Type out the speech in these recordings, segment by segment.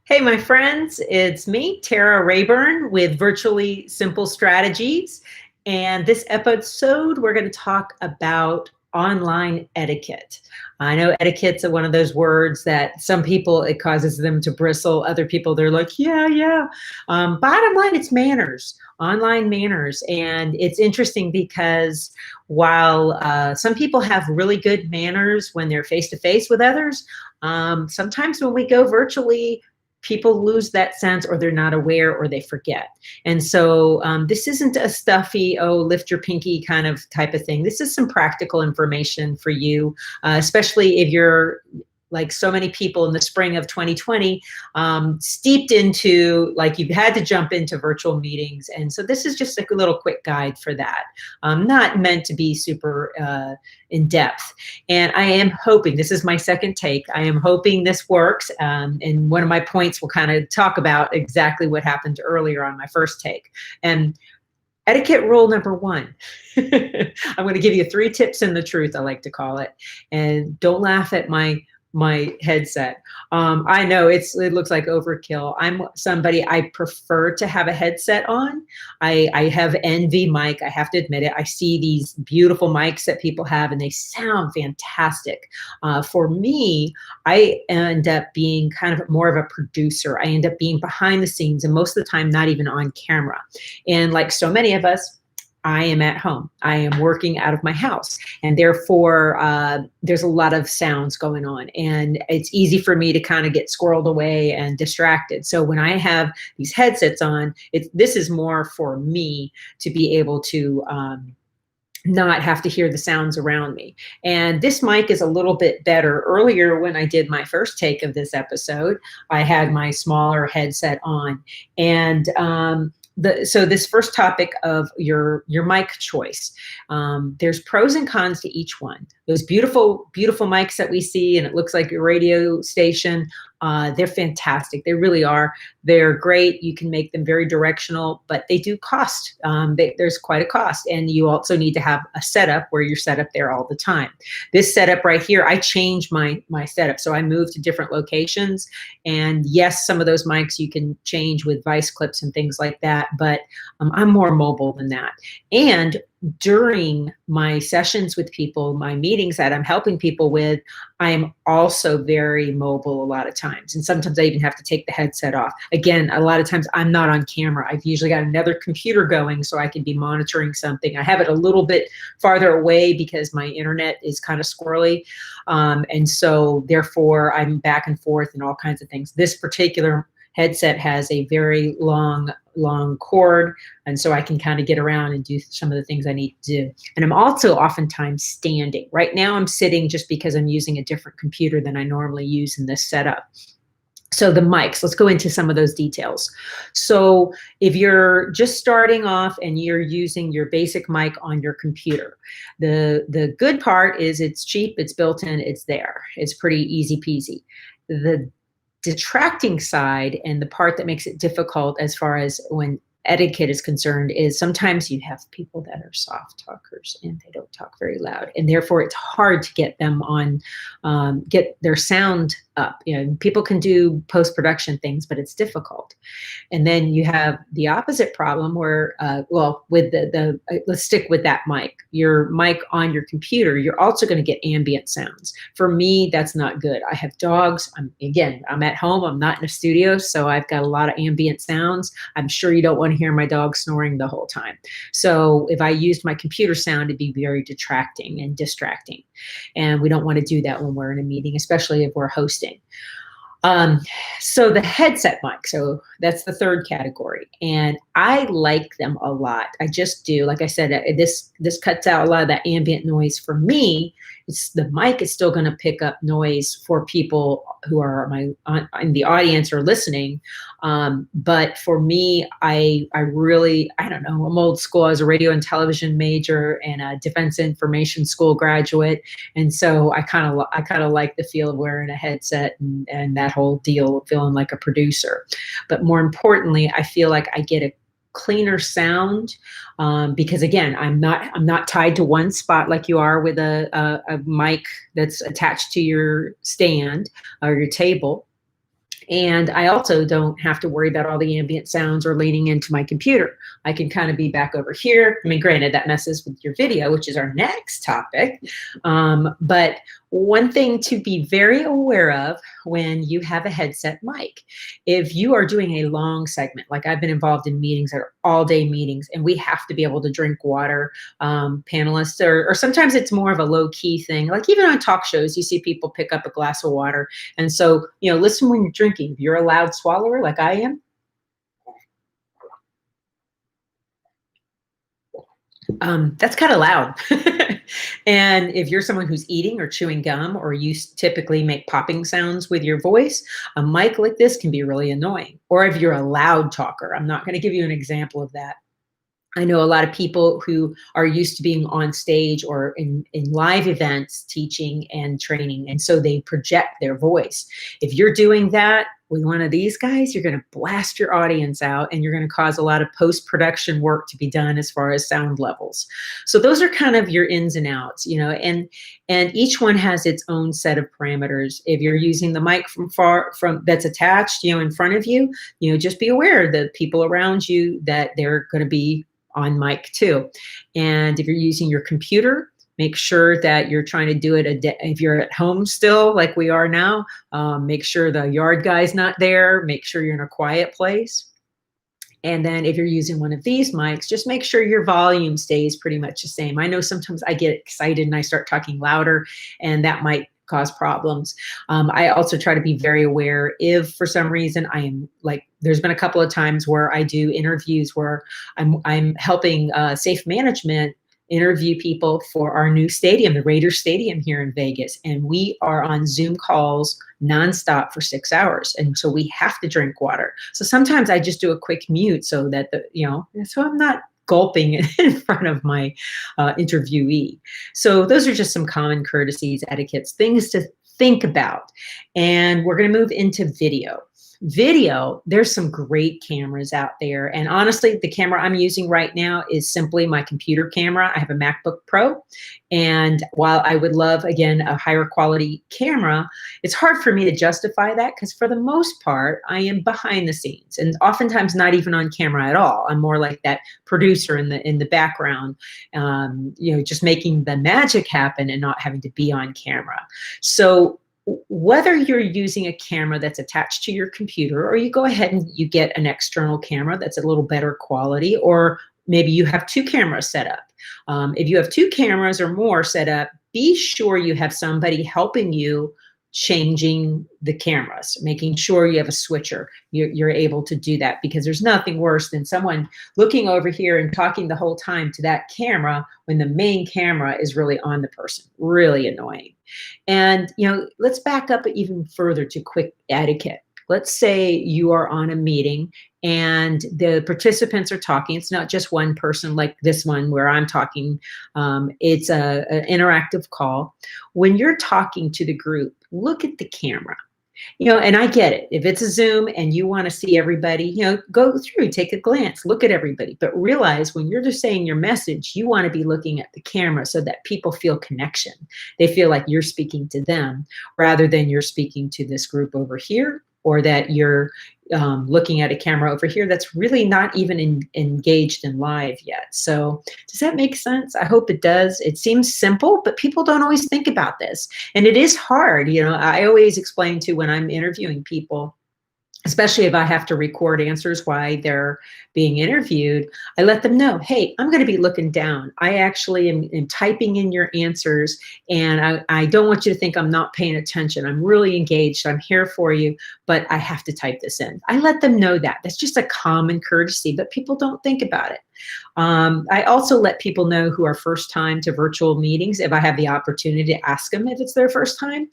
Hey, my friends, it's me, Tara Rayburn, with Virtually Simple Strategies. And this episode, we're going to talk about online etiquette. I know etiquette's one of those words that some people, it causes them to bristle. Other people, they're like, yeah, yeah. Bottom line, it's manners, online manners. And it's interesting because while some people have really good manners when they're face to face with others, sometimes when we go virtually, people lose that sense, or they're not aware, or they forget. And so this isn't a stuffy, oh, lift your pinky kind of type of thing. This is some practical information for you, especially if you're like so many people in the spring of 2020, steeped into, like, you've had to jump into virtual meetings. And so this is just like a little quick guide for that. Not meant to be super in depth. And I am hoping, this is my second take, I am hoping this works. And one of my points will kind of talk about exactly what happened earlier on my first take. And etiquette rule number one. I'm going to give you 3 tips and the truth, I like to call it. And don't laugh at my headset. I know it looks like overkill. I'm somebody, I prefer to have a headset on. I have envy mic. I have to admit it. I see these beautiful mics that people have and they sound fantastic. For me, I end up being kind of more of a producer. I end up being behind the scenes and most of the time not even on camera. And like so many of us, I am at home. I am working out of my house, and therefore there's a lot of sounds going on, and it's easy for me to kind of get squirreled away and distracted. So when I have these headsets on, this is more for me to be able to not have to hear the sounds around me. And this mic is a little bit better. Earlier, when I did my first take of this episode, I had my smaller headset on, and so this first topic of your mic choice, there's pros and cons to each one. Those beautiful, beautiful mics that we see, and it looks like a radio station, they're fantastic. They really are. They're great. You can make them very directional, but they do cost. There's quite a cost. And you also need to have a setup where you're set up there all the time. This setup right here, I changed my setup. So I moved to different locations. And yes, some of those mics you can change with vice clips and things like that, but I'm more mobile than that. And during my sessions with people, my meetings that I'm helping people with, I am also very mobile a lot of times. And sometimes I even have to take the headset off. Again, a lot of times I'm not on camera. I've usually got another computer going so I can be monitoring something. I have it a little bit farther away because my internet is kind of squirrely. And so therefore I'm back and forth and all kinds of things. This particular headset has a very long cord, and so I can kind of get around and do some of the things I need to do. And I'm also oftentimes standing. Right now I'm sitting just because I'm using a different computer than I normally use in this setup. So the mics, let's go into some of those details. So if you're just starting off and you're using your basic mic on your computer, the good part is it's cheap, it's built in, it's there. It's pretty easy peasy. The detracting side, and the part that makes it difficult as far as when etiquette is concerned, is sometimes you have people that are soft talkers and they don't talk very loud, and therefore it's hard to get them on, get their sound up. You know, people can do post-production things, but it's difficult. And then you have the opposite problem where, well, with let's stick with that mic. Your mic on your computer, you're also going to get ambient sounds. For me, that's not good. I have dogs. I'm at home. I'm not in a studio, so I've got a lot of ambient sounds. I'm sure you don't want to hear my dog snoring the whole time. So if I used my computer sound, it'd be very detracting and distracting. And we don't want to do that when we're in a meeting, especially if we're hosting. So the headset mic, so that's the third category, and I like them a lot. I just do. Like I said, this cuts out a lot of that ambient noise. For me, the mic is still going to pick up noise for people who are in the audience or listening. But for me, I really, I don't know, I'm old school. I was a radio and television major and a defense information school graduate. And so I kind of like the feel of wearing a headset and that whole deal, feeling like a producer. But more importantly, I feel like I get a cleaner sound, because again, I'm not tied to one spot like you are with a mic that's attached to your stand or your table. And I also don't have to worry about all the ambient sounds or leaning into my computer. I can kind of be back over here. I mean, granted, that messes with your video, which is our next topic. But one thing to be very aware of when you have a headset mic, if you are doing a long segment, like I've been involved in meetings that are all day meetings, and we have to be able to drink water, panelists, or sometimes it's more of a low key thing. Like even on talk shows, you see people pick up a glass of water. And so, listen when you're drinking. If you're a loud swallower like I am, that's kind of loud. And if you're someone who's eating or chewing gum, or you typically make popping sounds with your voice, a mic like this can be really annoying. Or if you're a loud talker, I'm not going to give you an example of that. I know a lot of people who are used to being on stage or in live events, teaching and training, and so they project their voice. If you're doing that with one of these guys, you're going to blast your audience out, and you're going to cause a lot of post-production work to be done as far as sound levels. So those are kind of your ins and outs, and each one has its own set of parameters. If you're using the mic from that's attached, in front of you, just be aware that people around you, that they're going to be on mic too. And if you're using your computer, make sure that you're trying to do it if you're at home still, like we are now, make sure the yard guy's not there, make sure you're in a quiet place. And then if you're using one of these mics, just make sure your volume stays pretty much the same. I know sometimes I get excited and I start talking louder, and that might cause problems. I also try to be very aware if for some reason I am there's been a couple of times where I do interviews where I'm helping Safe Management interview people for our new stadium, the Raiders Stadium here in Vegas. And we are on Zoom calls nonstop for 6 hours. And so we have to drink water. So sometimes I just do a quick mute so that so I'm not gulping in front of my interviewee. So those are just some common courtesies, etiquettes, things to think about. And we're going to move into video. Video, there's some great cameras out there. And honestly, the camera I'm using right now is simply my computer camera. I have a MacBook Pro. And while I would love, again, a higher quality camera, it's hard for me to justify that because for the most part, I am behind the scenes and oftentimes not even on camera at all. I'm more like that producer in the background, just making the magic happen and not having to be on camera. So whether you're using a camera that's attached to your computer, or you go ahead and you get an external camera that's a little better quality, or maybe you have two cameras set up. If you have two cameras or more set up, be sure you have somebody helping you changing the cameras, making sure you have a switcher. You're able to do that, because there's nothing worse than someone looking over here and talking the whole time to that camera when the main camera is really on the person. Really annoying. And, let's back up even further to quick etiquette. Let's say you are on a meeting and the participants are talking. It's not just one person like this one where I'm talking. It's an interactive call. When you're talking to the group, look at the camera. And I get it. If it's a Zoom and you want to see everybody, go through, take a glance, look at everybody. But realize when you're just saying your message, you want to be looking at the camera so that people feel connection. They feel like you're speaking to them rather than you're speaking to this group over here, or that you're looking at a camera over here that's really not even engaged in live yet. So does that make sense? I hope it does. It seems simple, but people don't always think about this. And it is hard. I always explain to when I'm interviewing people, especially if I have to record answers while they're being interviewed, I let them know, hey, I'm going to be looking down. I actually am typing in your answers, and I don't want you to think I'm not paying attention. I'm really engaged. I'm here for you, but I have to type this in. I let them know that. That's just a common courtesy, but people don't think about it. I also let people know who are first time to virtual meetings, if I have the opportunity to ask them if it's their first time.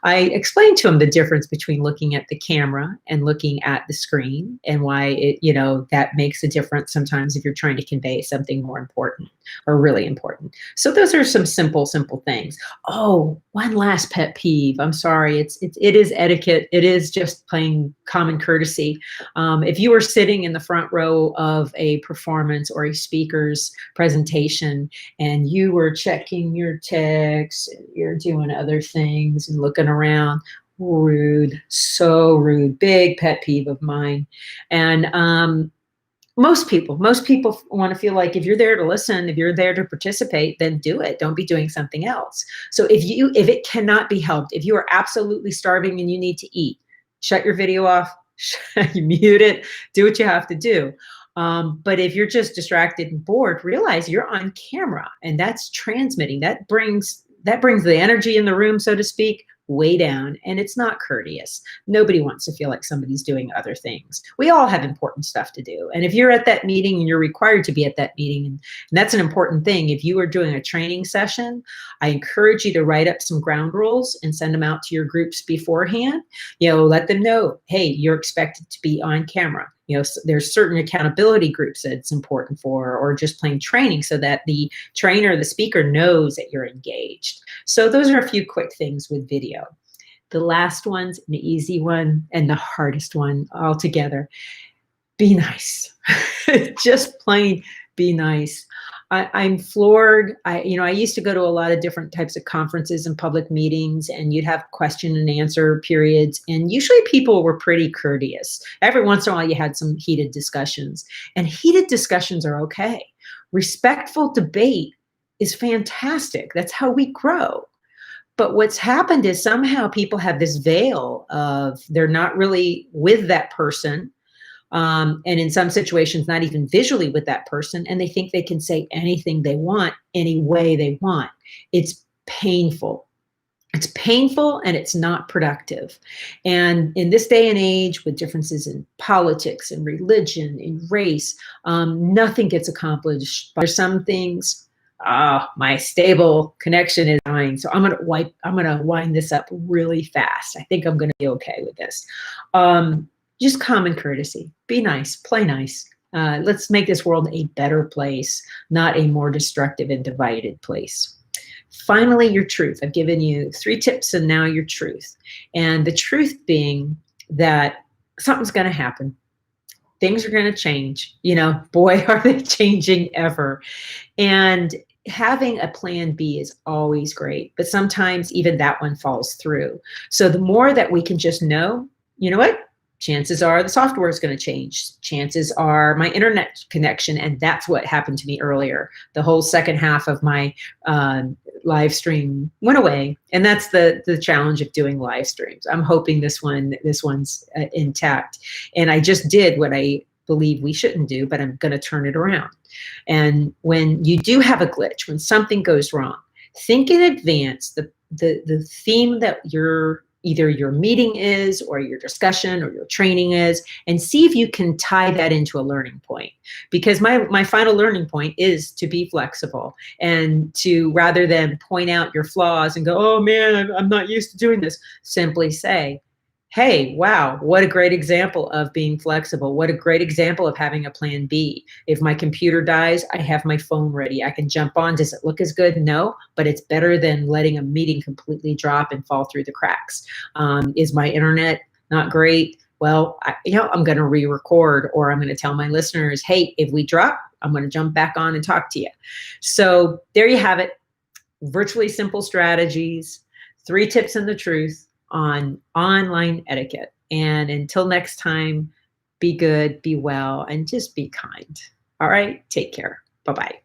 I explain to them the difference between looking at the camera and looking at the screen, and why that makes a difference sometimes if you're trying to convey something more important or really important. So those are some simple things. Oh, one last pet peeve. I'm sorry. It is etiquette. It is just plain common courtesy. If you were sitting in the front row of a performance or a speaker's presentation and you were checking your text, you're doing other things and looking around, Rude, so rude, big pet peeve of mine. And most people want to feel like if you're there to listen, if you're there to participate, then do it. Don't be doing something else. So if it cannot be helped, if you are absolutely starving and you need to eat, shut your video off, mute it, do what you have to do. But if you're just distracted and bored, realize you're on camera, and that's transmitting. That brings the energy in the room, so to speak, way down, and it's not courteous. Nobody wants to feel like somebody's doing other things. We all have important stuff to do. And if you're at that meeting and you're required to be at that meeting, and that's an important thing. If you are doing a training session, I encourage you to write up some ground rules and send them out to your groups beforehand. Let them know, hey, you're expected to be on camera. There's certain accountability groups that it's important for, or just plain training, so that the trainer, the speaker, knows that you're engaged. So those are a few quick things with video. The last one's an easy one and the hardest one altogether. Be nice. Just plain be nice. I'm floored. I used to go to a lot of different types of conferences and public meetings, and you'd have question and answer periods. And usually people were pretty courteous. Every once in a while you had some heated discussions, and heated discussions are okay. Respectful debate is fantastic. That's how we grow. But what's happened is somehow people have this veil of they're not really with that person. And in some situations, not even visually with that person, and they think they can say anything they want, any way they want. It's painful. It's painful, and it's not productive. And in this day and age, with differences in politics and religion and race, nothing gets accomplished. There's some things. My stable connection is dying, so I'm gonna wind this up really fast. I think I'm gonna be okay with this. Just common courtesy. Be nice, play nice. Let's make this world a better place, not a more destructive and divided place. Finally, your truth. I've given you 3 tips, and now your truth. And the truth being that something's going to happen. Things are going to change. Boy, are they changing ever. And having a plan B is always great, but sometimes even that one falls through. So the more that we can just know, you know what? Chances are the software is going to change. Chances are my internet connection, and that's what happened to me earlier. The whole second half of my live stream went away, and that's the challenge of doing live streams. I'm hoping this one's intact, and I just did what I believe we shouldn't do, but I'm going to turn it around. And when you do have a glitch, when something goes wrong, think in advance the theme that either your meeting is, or your discussion, or your training is, and see if you can tie that into a learning point. Because my final learning point is to be flexible, and to, rather than point out your flaws and go, oh man, I'm not used to doing this, simply say, hey, wow, what a great example of being flexible. What a great example of having a plan B. If my computer dies, I have my phone ready. I can jump on. Does it look as good? No, but it's better than letting a meeting completely drop and fall through the cracks. Is my internet not great? Well, I'm going to re-record, or I'm going to tell my listeners, hey, if we drop, I'm going to jump back on and talk to you. So there you have it. Virtually simple strategies, 3 tips and the truth on online etiquette. And until next time, be good, be well, and just be kind. All right, take care. Bye-bye.